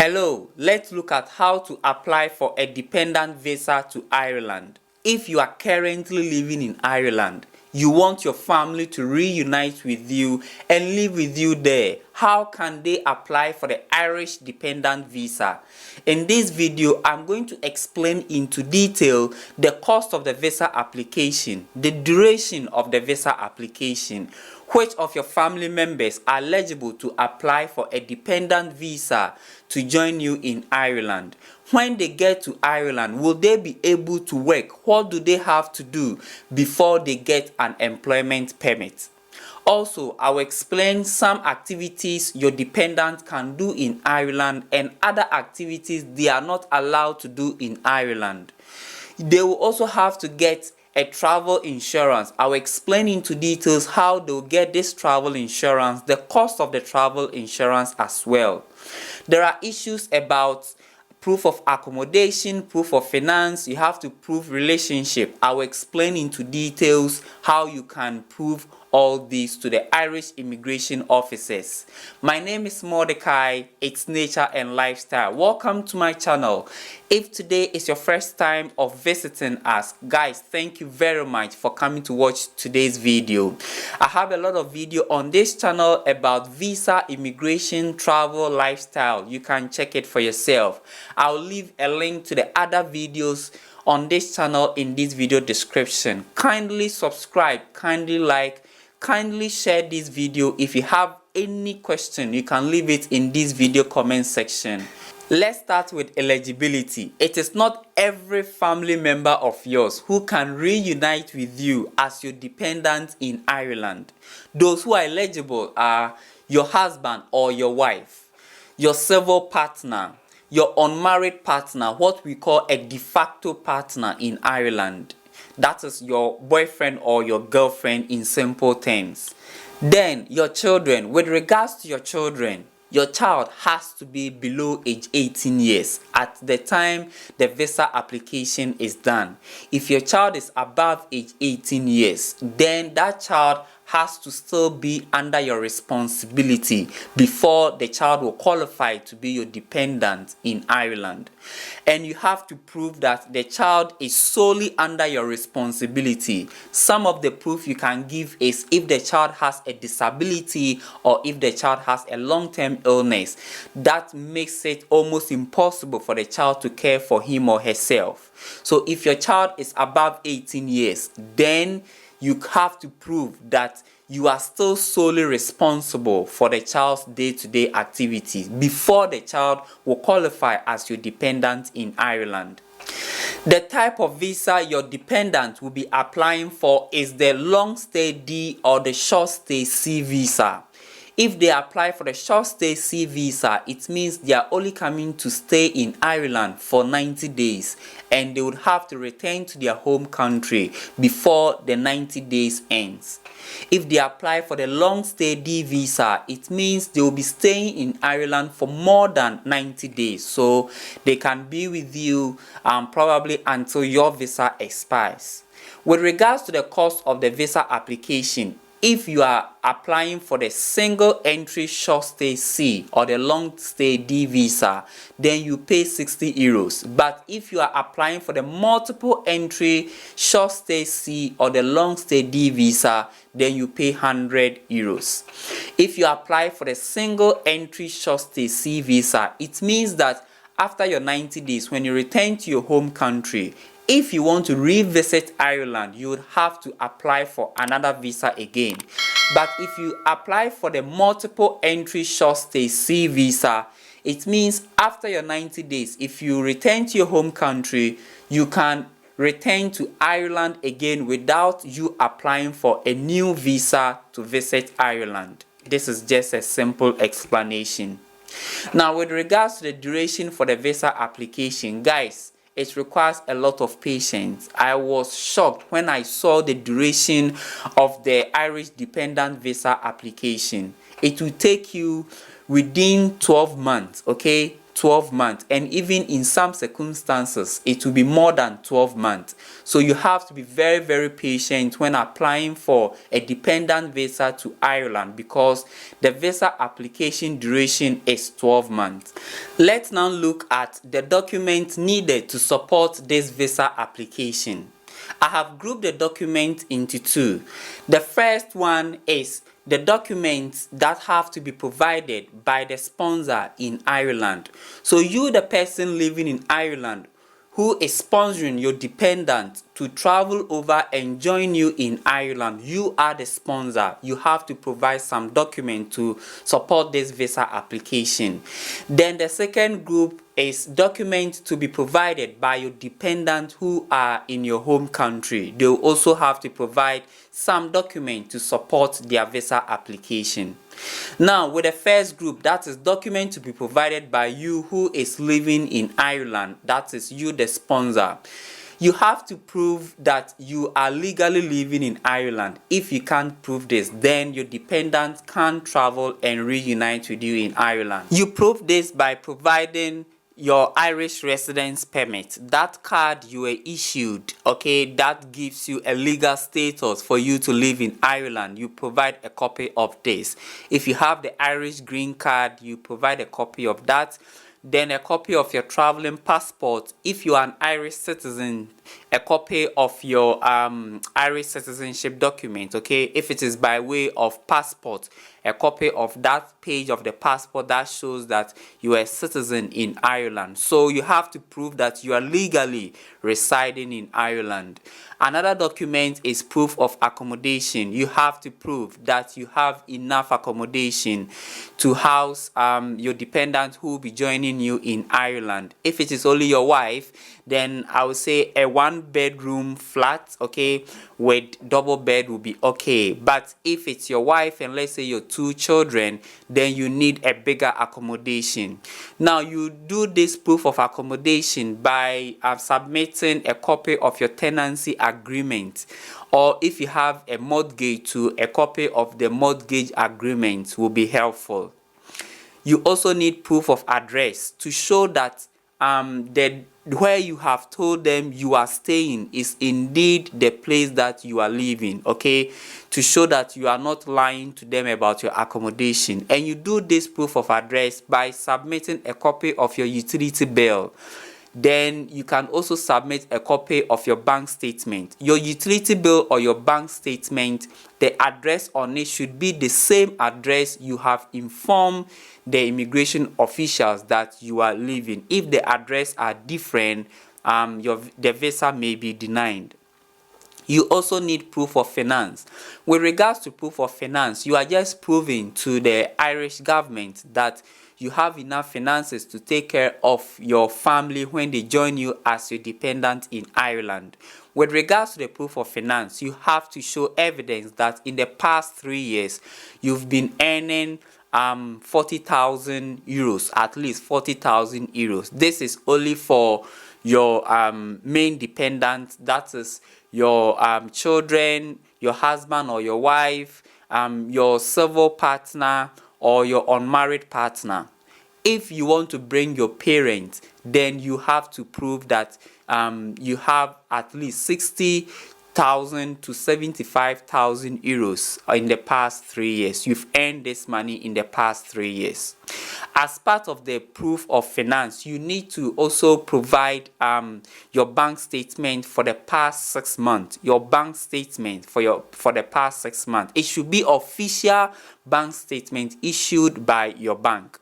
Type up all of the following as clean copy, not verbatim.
Hello, let's look at how to apply for a dependent visa to Ireland. If you are currently living in Ireland, you want your family to reunite with you and live with you there. How can they apply for the Irish dependent visa? In this video, I'm going to explain into detail the cost of the visa application, the duration of the visa application, which of your family members are eligible to apply for a dependent visa to join you in Ireland. When they get to Ireland, will they be able to work? What do they have to do before they get an employment permit? Also, I will explain some activities your dependent can do in Ireland and other activities they are not allowed to do in Ireland. They will also have to get a travel insurance. I will explain into details how they will get this travel insurance, the cost of the travel insurance as well. There are issues about proof of accommodation, proof of finance. You have to prove relationship. I will explain into details how you can prove all these to the Irish immigration officers. My name is MORDECAI. It's nature and lifestyle. Welcome to my channel. If today is your first time of visiting us, guys, thank you very much for coming to watch today's video. I have a lot of video on this channel about visa, immigration, travel, lifestyle. You can check it for yourself. I'll leave a link to the other videos on this channel in this video description. Kindly subscribe, kindly like, kindly share this video. If you have any question, you can leave it in this video comment section. Let's start with eligibility. It is not every family member of yours who can reunite with you as your dependent in Ireland. Those who are eligible are your husband or your wife, your civil partner, your unmarried partner, what we call a de facto partner in Ireland. That is your boyfriend or your girlfriend in simple terms. Then your children. With regards to your children, your child has to be below age 18 years at the time the visa application is done. If your child is above age 18 years, then that child has to still be under your responsibility before the child will qualify to be your dependent in Ireland. And you have to prove that the child is solely under your responsibility. Some of the proof you can give is if the child has a disability or if the child has a long-term illness. That makes it almost impossible for the child to care for him or herself. So if your child is above 18 years, then you have to prove that you are still solely responsible for the child's day-to-day activities before the child will qualify as your dependent in Ireland. The type of visa your dependent will be applying for is the long stay D or the short stay C visa. If they apply for the short stay C visa, it means they are only coming to stay in Ireland for 90 days and they would have to return to their home country before the 90 days ends. If they apply for the long stay D visa, it means they will be staying in Ireland for more than 90 days. So they can be with you probably until your visa expires. With regards to the cost of the visa application, if you are applying for the single entry short stay C or the long stay D visa, then you pay 60 euros. But if you are applying for the multiple entry short stay C or the long stay D visa, then you pay 100 euros. If you apply for the single entry short stay C visa, it means that after your 90 days, when you return to your home country, if you want to revisit Ireland, you would have to apply for another visa again. But if you apply for the multiple entry short stay C visa, it means after your 90 days, if you return to your home country, you can return to Ireland again without you applying for a new visa to visit Ireland. This is just a simple explanation. Now, with regards to the duration for the visa application, guys, it requires a lot of patience. I was shocked when I saw the duration of the Irish dependent visa application. It will take you within 12 months, okay? 12 months, and even in some circumstances it will be more than 12 months. So you have to be very, very patient when applying for a dependent visa to Ireland, because the visa application duration is 12 months. Let's now look at the documents needed to support this visa application. I have grouped the documents into two. The first one is the documents that have to be provided by the sponsor in Ireland. So you, the person living in Ireland who is sponsoring your dependent to travel over and join you in Ireland, you are the sponsor. You have to provide some document to support this visa application. Then the second group is documents to be provided by your dependent who are in your home country. They will also have to provide some document to support their visa application. Now, with the first group, that is document to be provided by you who is living in Ireland, that is you, the sponsor. You have to prove that you are legally living in Ireland. If you can't prove this, then your dependent can't travel and reunite with you in Ireland. You prove this by providing your Irish residence permit, that card you were issued, okay, that gives you a legal status for you to live in Ireland. You provide a copy of this. If you have the Irish green card, you provide a copy of that. Then a copy of your traveling passport. If you are an Irish citizen, a copy of your Irish citizenship document, okay? If it is by way of passport, a copy of that page of the passport that shows that you are a citizen in Ireland. So you have to prove that you are legally residing in Ireland. Another document is proof of accommodation. You have to prove that you have enough accommodation to house your dependent who will be joining you in Ireland. If it is only your wife, then I would say a 1-bedroom flat, okay, with double bed will be okay. But if it's your wife and let's say your 2 children, then you need a bigger accommodation. Now you do this proof of accommodation by submitting a copy of your tenancy agreement, or if you have a mortgage, to a copy of the mortgage agreement will be helpful. You also need proof of address to show that where you have told them you are staying is indeed the place that you are living, okay, to show that you are not lying to them about your accommodation. And you do this proof of address by submitting a copy of your utility bill. Then you can also submit a copy of your bank statement. Your utility bill or your bank statement, the address on it should be the same address you have informed the immigration officials that you are living. If the address are different, the visa may be denied. You also need proof of finance. With regards to proof of finance, you are just proving to the Irish government that you have enough finances to take care of your family when they join you as your dependent in Ireland. With regards to the proof of finance, you have to show evidence that in the past 3 years you've been earning 40,000 euros, at least 40,000 euros. This is only for your main dependent, that is your children, your husband or your wife, your civil partner or your unmarried partner. If you want to bring your parents, then you have to prove that you have at least 60,000 to 75,000 euros in the past 3 years. You've earned this money in the past 3 years. As part of the proof of finance, you need to also provide your bank statement for the past 6 months. Your bank statement for the past 6 months. It should be official bank statement issued by your bank.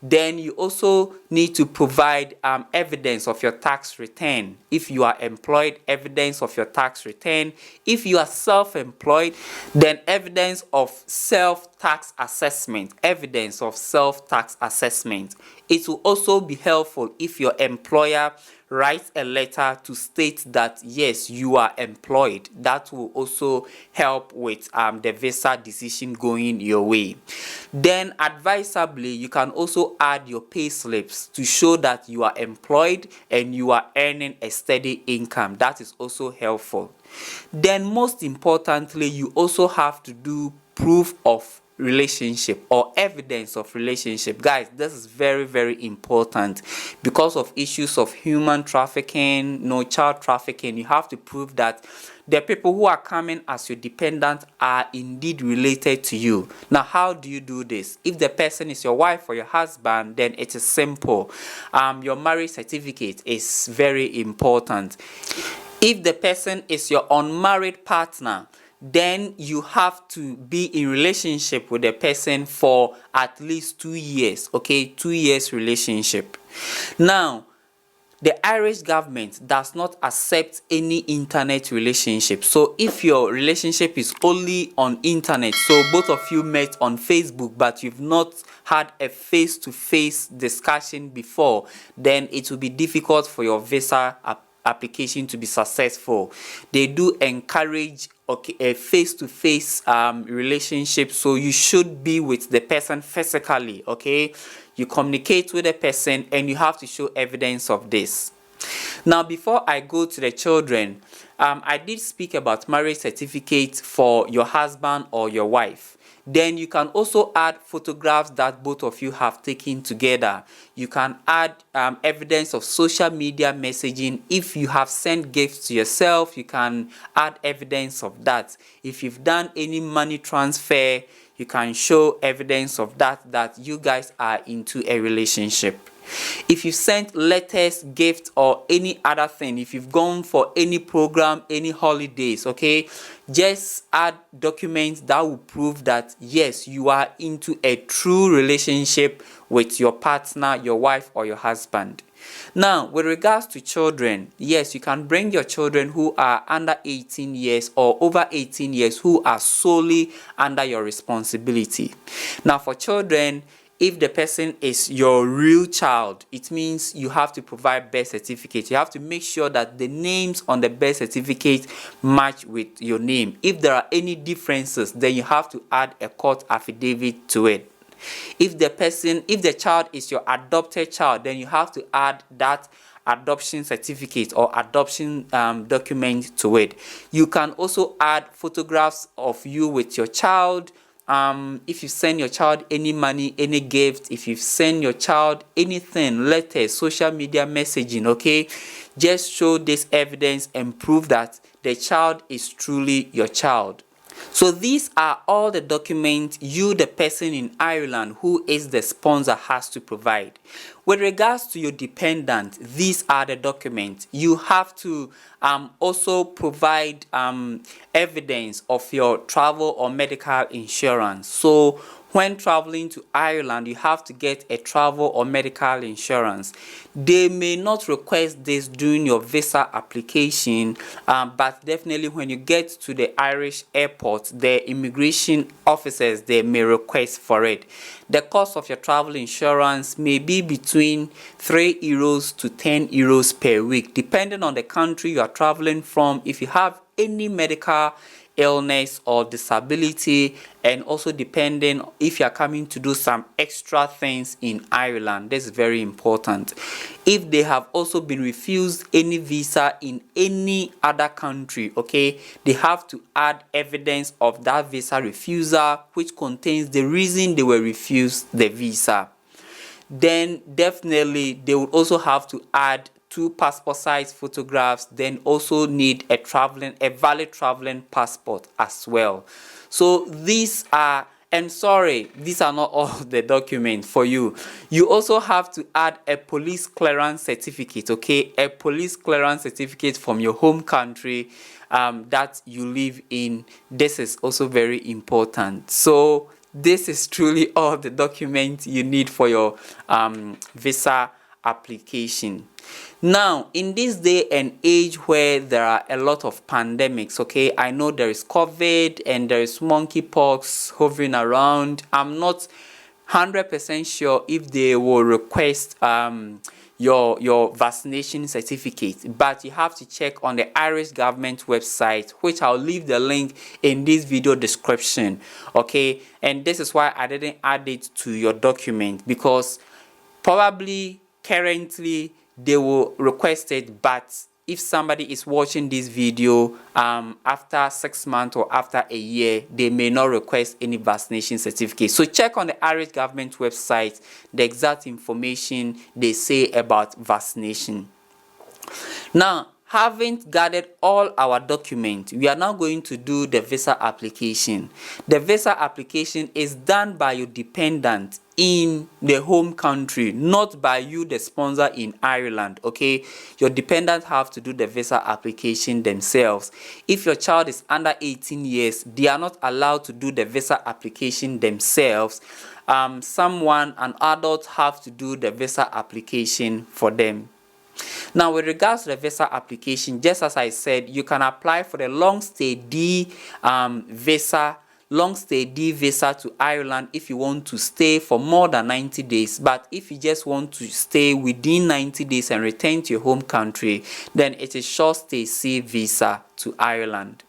Then you also need to provide evidence of your tax return. If you are employed, evidence of your tax return. If you are self-employed, then evidence of self-tax assessment. Evidence of self-tax assessment. It will also be helpful if your employer writes a letter to state that yes, you are employed. That will also help with the visa decision going your way. Then advisably, you can also add your pay slips to show that you are employed and you are earning a steady income. That is also helpful. Then most importantly, you also have to do proof of relationship or evidence of relationship. Guys, this is very, very important because of issues of human trafficking, no child trafficking. You have to prove that the people who are coming as your dependent are indeed related to you. Now, how do you do this? If the person is your wife or your husband, then it is simple. Your marriage certificate is very important. If the person is your unmarried partner, then you have to be in relationship with the person for at least 2 years. Okay, 2 years relationship. Now, the Irish government does not accept any internet relationship. So if your relationship is only on internet, so both of you met on Facebook but you've not had a face-to-face discussion before, then it will be difficult for your visa application to be successful. They do encourage a face-to-face relationship, so you should be with the person physically. Okay, you communicate with the person and you have to show evidence of this. Now, before I go to the children, I did speak about marriage certificate for your husband or your wife. Then you can also add photographs that both of you have taken together. You can add evidence of social media messaging. If you have sent gifts to yourself, you can add evidence of that. If you've done any money transfer, you can show evidence of that you guys are into a relationship. If you sent letters, gifts, or any other thing, if you've gone for any program, any holidays, okay, just add documents that will prove that yes, you are into a true relationship with your partner, your wife, or your husband. Now, with regards to children, yes, you can bring your children who are under 18 years or over 18 years who are solely under your responsibility. Now, for children, if the person is your real child, it means you have to provide birth certificate. You have to make sure that the names on the birth certificate match with your name. If there are any differences, then you have to add a court affidavit to it. If the child is your adopted child, then you have to add that adoption certificate or adoption document to it. You can also add photographs of you with your child. If you send your child any money, any gift, if you send your child anything, letters, social media messaging, okay, just show this evidence and prove that the child is truly your child. So these are all the documents you, the person in Ireland who is the sponsor, has to provide. With regards to your dependent, these are the documents. You have to also provide evidence of your travel or medical insurance. So when traveling to Ireland, you have to get a travel or medical insurance. They may not request this during your visa application, but definitely when you get to the Irish airport, the immigration officers, they may request for it. The cost of your travel insurance may be between €3 to €10 per week, depending on the country you are traveling from. If you have any medical illness or disability, and also depending if you are coming to do some extra things in Ireland. This is very important. If they have also been refused any visa in any other country, okay, they have to add evidence of that visa refusal, which contains the reason they were refused the visa. Then definitely they will also have to add 2 passport size photographs, then also need a valid traveling passport as well. So these are, and sorry, these are not all the documents for you. You also have to add a police clearance certificate, okay, a police clearance certificate from your home country that you live in. This is also very important. So this is truly all the documents you need for your visa application. Now, in this day and age where there are a lot of pandemics, okay, I know there is COVID and there is monkeypox hovering around. I'm not 100% sure if they will request your vaccination certificate, but you have to check on the Irish government website, which I'll leave the link in this video description, okay. And this is why I didn't add it to your document, because probably currently they will request it, but if somebody is watching this video after 6 months or after a year, they may not request any vaccination certificate. So check on the Irish government website the exact information they say about vaccination. Now, having gathered all our documents, we are now going to do the visa application. The visa application is done by your dependent in the home country, not by you, the sponsor, in Ireland. Okay, your dependents have to do the visa application themselves. If your child is under 18 years, they are not allowed to do the visa application themselves. An adult, have to do the visa application for them. Now, with regards to the visa application, just as I said, you can apply for the long stay D visa to Ireland if you want to stay for more than 90 days. But if you just want to stay within 90 days and return to your home country, then it is short stay C visa to Ireland.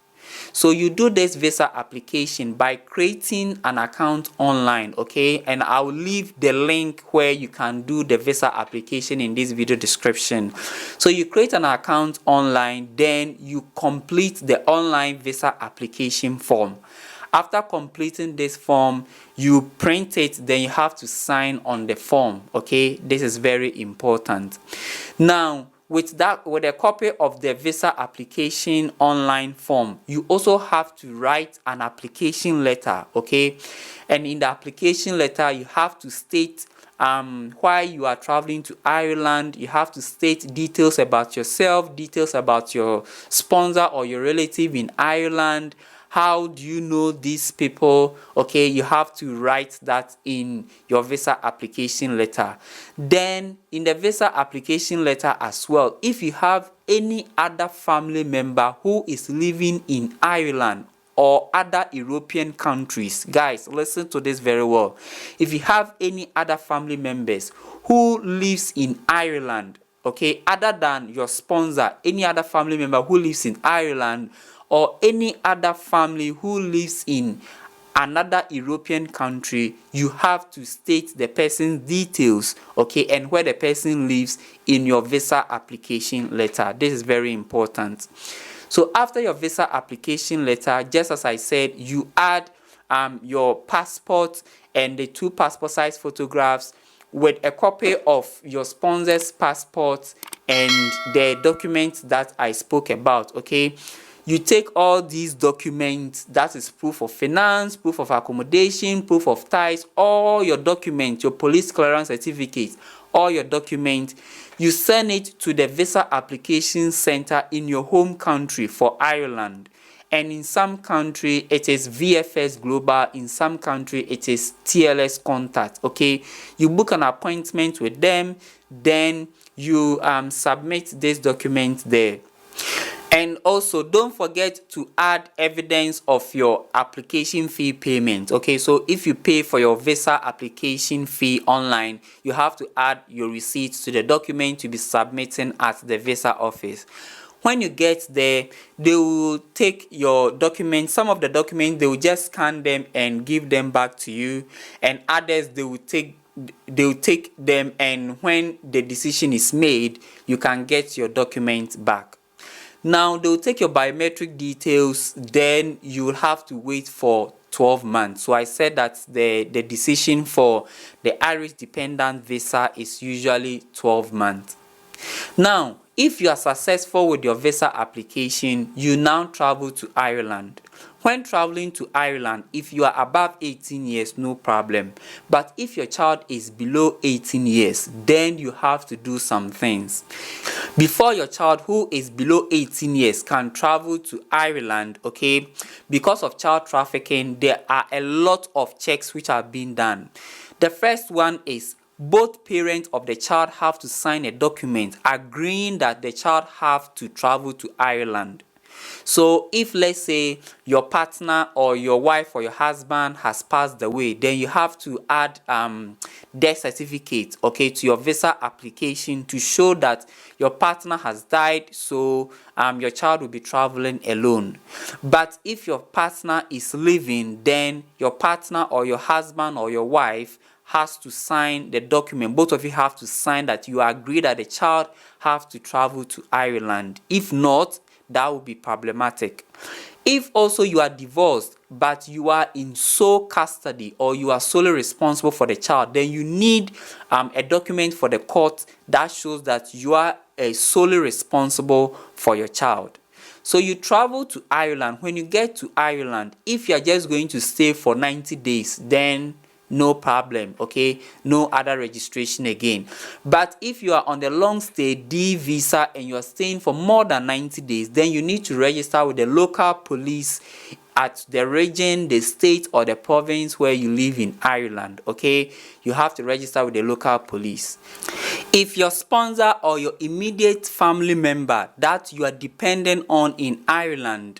So you do this visa application by creating an account online, okay? And I will leave the link where you can do the visa application in this video description. So you create an account online, then you complete the online visa application form. After completing this form, you print it, then you have to sign on the form, okay? This is very important. Now, with a copy of the visa application online form, you also have to write an application letter, okay? And in the application letter, you have to state why you are traveling to Ireland. You have to state details about yourself, details about your sponsor or your relative in Ireland. How do you know these people? Okay, you have to write that in your visa application letter. Then in the visa application letter as well, if you have any other family member who is living in Ireland or other European countries, guys, listen to this very well. If you have any other family members who lives in Ireland, okay, other than your sponsor, any other family member who lives in Ireland, or any other family who lives in another European country, you have to state the person's details, okay, and where the person lives in your visa application letter. This is very important. So after your visa application letter, just as I said, you add your passport and the 2 passport size photographs with a copy of your sponsor's passport and the documents that I spoke about, okay? You take all these documents, that is proof of finance, proof of accommodation, proof of ties, all your documents, your police clearance certificate, all your documents, you send it to the visa application center in your home country for Ireland. And in some country, it is VFS Global. In some country, it is TLS Contact, okay? You book an appointment with them, then you submit this document there. And also, don't forget to add evidence of your application fee payment, okay? So if you pay for your visa application fee online, you have to add your receipts to the document to be submitting at the visa office. When you get there, they will take your documents. Some of the documents, they will just scan them and give them back to you, and others they will take them, and when the decision is made, you can get your documents back. Now, they will take your biometric details, then you will have to wait for 12 months. So I said that the decision for the Irish dependent visa is usually 12 months. Now, if you are successful with your visa application, you now travel to Ireland. When traveling to Ireland, if you are above 18 years, no problem. But if your child is below 18 years, then you have to do some things. Before your child who is below 18 years can travel to Ireland, okay, because of child trafficking, there are a lot of checks which are being done. The first one is both parents of the child have to sign a document agreeing that the child have to travel to Ireland. So if, let's say, your partner or your wife or your husband has passed away, then you have to add death certificate, okay, to your visa application to show that your partner has died, so your child will be traveling alone. But if your partner is living, then your partner or your husband or your wife has to sign the document. Both of you have to sign that you agree that the child has to travel to Ireland. If not, that would be problematic. If also you are divorced but you are in sole custody or you are solely responsible for the child, then you need a document for the court that shows that you are solely responsible for your child. So you travel to Ireland. When you get to Ireland, if you are just going to stay for 90 days, then no problem, okay? No other registration again. But if you are on the long stay D visa and you are staying for more than 90 days, then you need to register with the local police at the region, the state, or the province where you live in Ireland, okay? You have to register with the local police. If your sponsor or your immediate family member that you are dependent on in Ireland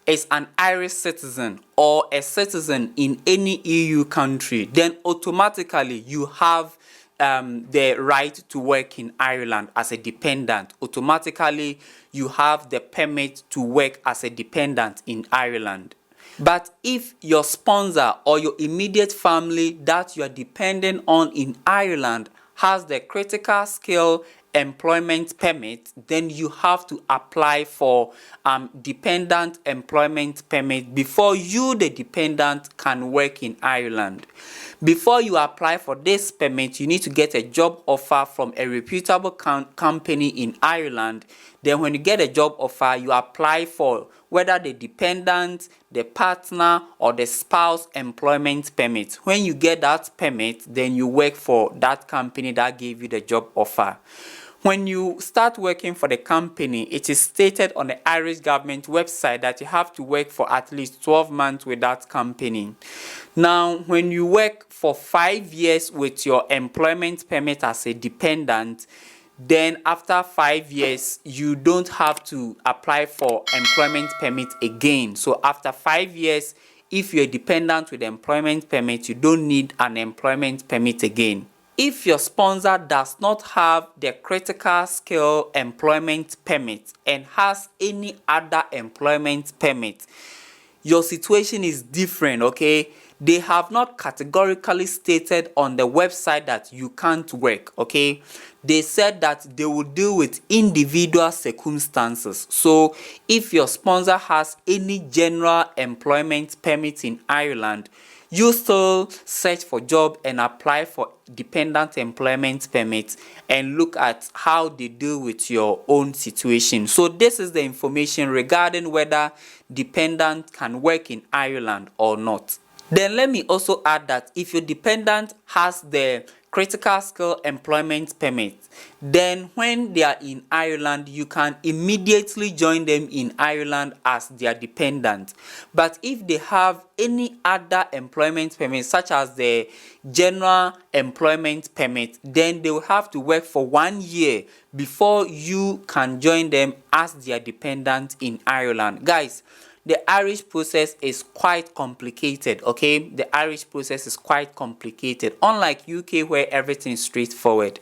is an Irish citizen or a citizen in any EU country, then automatically you have the right to work in Ireland as a dependent. Automatically you have the permit to work as a dependent in Ireland. But if your sponsor or your immediate family that you are dependent on in Ireland has the critical skill employment permit, then you have to apply for dependent employment permit before you, the dependent, can work in Ireland. Before you apply for this permit, you need to get a job offer from a reputable company in Ireland. Then when you get a job offer, you apply for whether the dependent, the partner, or the spouse employment permit. When you get that permit, then you work for that company that gave you the job offer. When you start working for the company, it is stated on the Irish government website that you have to work for at least 12 months with that company. Now, when you work for 5 years with your employment permit as a dependent, then after 5 years, you don't have to apply for employment permit again. So after 5 years, if you're dependent with employment permit, you don't need an employment permit again. If your sponsor does not have the critical skill employment permit and has any other employment permit, your situation is different, okay? They have not categorically stated on the website that you can't work, okay? They said that they will deal with individual circumstances. So if your sponsor has any general employment permit in Ireland, you still search for job and apply for dependent employment permit and look at how they deal with your own situation. So this is the information regarding whether dependent can work in Ireland or not. Then let me also add that if your dependent has the critical skill employment permit, then when they are in Ireland, you can immediately join them in Ireland as their dependent. But if they have any other employment permit, such as the general employment permit, then they will have to work for 1 year before you can join them as their dependent in Ireland. Guys, the Irish process is quite complicated, okay? The Irish process is quite complicated, unlike UK where everything is straightforward.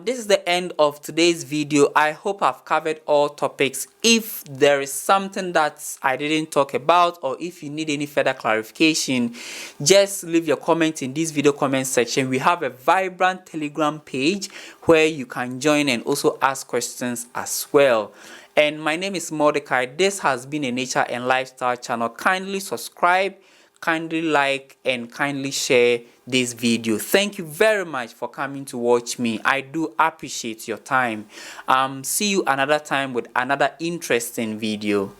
This is the end of today's video. I hope I've covered all topics. If there is something that I didn't talk about, or if you need any further clarification, just leave your comment in this video comment section. We have a vibrant Telegram page where you can join and also ask questions as well. And my name is MORDECAI. This has been a nature and lifestyle channel. Kindly subscribe, kindly like, and kindly share this video. Thank you very much for coming to watch me. I do appreciate your time. See you another time with another interesting video.